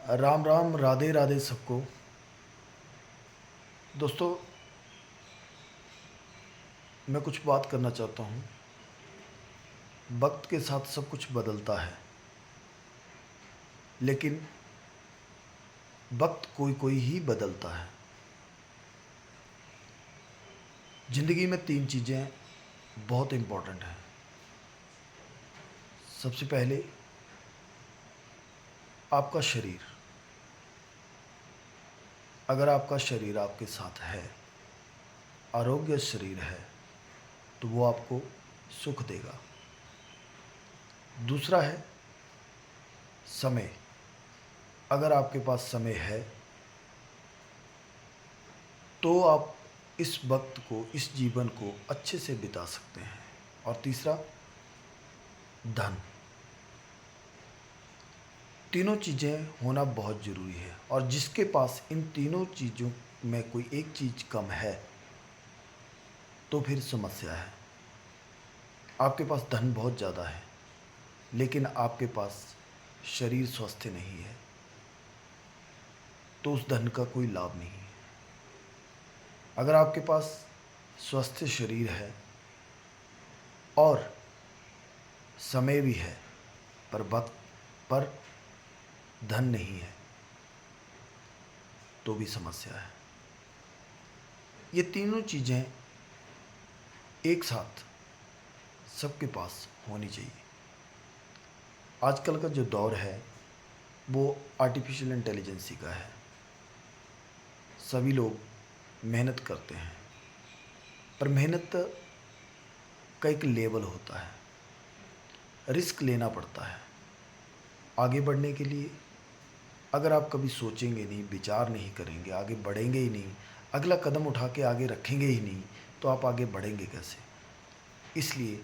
राम राम, राधे राधे सबको। दोस्तों, मैं कुछ बात करना चाहता हूँ। वक्त के साथ सब कुछ बदलता है, लेकिन वक्त कोई कोई ही बदलता है। ज़िंदगी में तीन चीज़ें बहुत इम्पोर्टेंट हैं। सबसे पहले आपका शरीर। अगर आपका शरीर आपके साथ है, आरोग्य शरीर है, तो वो आपको सुख देगा। दूसरा है समय। अगर आपके पास समय है तो आप इस वक्त को, इस जीवन को अच्छे से बिता सकते हैं। और तीसरा, धन। तीनों चीज़ें होना बहुत ज़रूरी है, और जिसके पास इन तीनों चीज़ों में कोई एक चीज़ कम है तो फिर समस्या है। आपके पास धन बहुत ज़्यादा है, लेकिन आपके पास शरीर स्वस्थ नहीं है, तो उस धन का कोई लाभ नहीं है। अगर आपके पास स्वस्थ शरीर है और समय भी है, पर वक्त पर धन नहीं है, तो भी समस्या है। ये तीनों चीज़ें एक साथ सबके पास होनी चाहिए। आजकल का जो दौर है वो आर्टिफिशियल इंटेलिजेंसी का है। सभी लोग मेहनत करते हैं, पर मेहनत का एक लेवल होता है। रिस्क लेना पड़ता है आगे बढ़ने के लिए। अगर आप कभी सोचेंगे नहीं, विचार नहीं करेंगे, आगे बढ़ेंगे ही नहीं, अगला कदम उठा के आगे रखेंगे ही नहीं, तो आप आगे बढ़ेंगे कैसे? इसलिए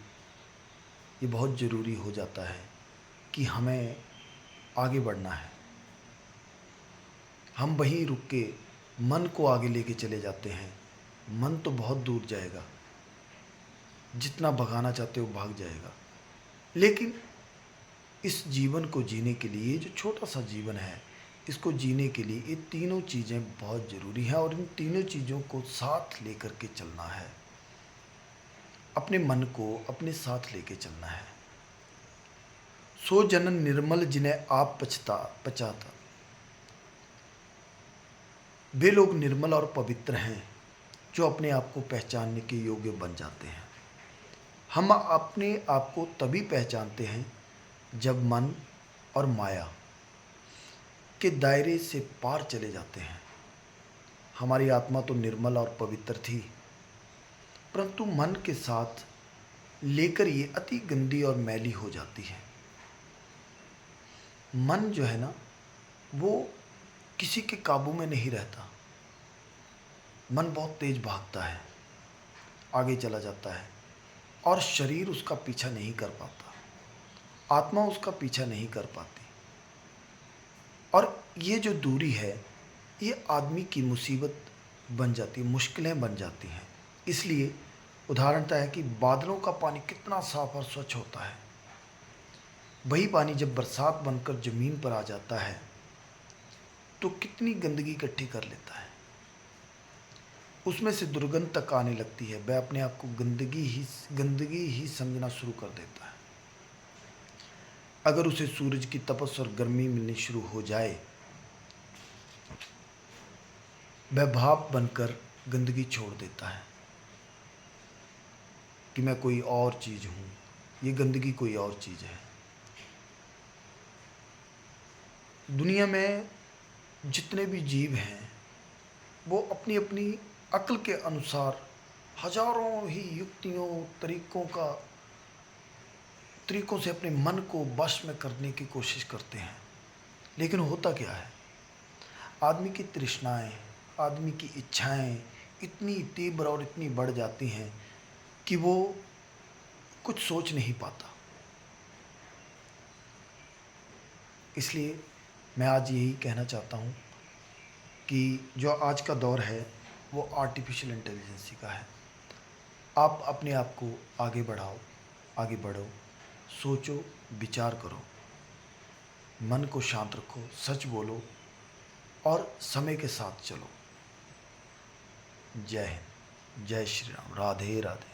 ये बहुत ज़रूरी हो जाता है कि हमें आगे बढ़ना है। हम वहीं रुक के मन को आगे लेके चले जाते हैं। मन तो बहुत दूर जाएगा, जितना भगाना चाहते हो भाग जाएगा। लेकिन इस जीवन को जीने के लिए, जो छोटा सा जीवन है, इसको जीने के लिए ये तीनों चीज़ें बहुत ज़रूरी हैं, और इन तीनों चीज़ों को साथ लेकर के चलना है। अपने मन को अपने साथ लेके चलना है। सो जन निर्मल जिन्हें आप पचाता। वे लोग निर्मल और पवित्र हैं जो अपने आप को पहचानने के योग्य बन जाते हैं। हम अपने आप को तभी पहचानते हैं जब मन और माया के दायरे से पार चले जाते हैं। हमारी आत्मा तो निर्मल और पवित्र थी, परंतु मन के साथ लेकर ये अति गंदी और मैली हो जाती है। मन जो है ना, वो किसी के काबू में नहीं रहता। मन बहुत तेज भागता है, आगे चला जाता है, और शरीर उसका पीछा नहीं कर पाता, आत्मा उसका पीछा नहीं कर पाती। और ये जो दूरी है, ये आदमी की मुसीबत बन जाती है, मुश्किलें बन जाती हैं। इसलिए उदाहरणतः है कि बादलों का पानी कितना साफ और स्वच्छ होता है, वही पानी जब बरसात बनकर ज़मीन पर आ जाता है तो कितनी गंदगी इकट्ठी कर लेता है। उसमें से दुर्गंध तक आने लगती है। वह अपने आप को गंदगी ही समझना शुरू कर देता है। अगर उसे सूरज की तपस और गर्मी मिलनी शुरू हो जाए, वह भाप बनकर गंदगी छोड़ देता है कि मैं कोई और चीज़ हूँ, ये गंदगी कोई और चीज़ है। दुनिया में जितने भी जीव हैं, वो अपनी अपनी अक्ल के अनुसार हजारों ही युक्तियों, तरीकों से अपने मन को वश में करने की कोशिश करते हैं। लेकिन होता क्या है, आदमी की तृष्णाएं, आदमी की इच्छाएं इतनी तीव्र और इतनी बढ़ जाती हैं कि वो कुछ सोच नहीं पाता। इसलिए मैं आज यही कहना चाहता हूँ कि जो आज का दौर है वो आर्टिफिशियल इंटेलिजेंसी का है। आप अपने आप को आगे बढ़ाओ, आगे बढ़ो, सोचो, विचार करो। मन को शांत रखो, सच बोलो और समय के साथ चलो। जय हिंद, जय श्री राम, राधे राधे।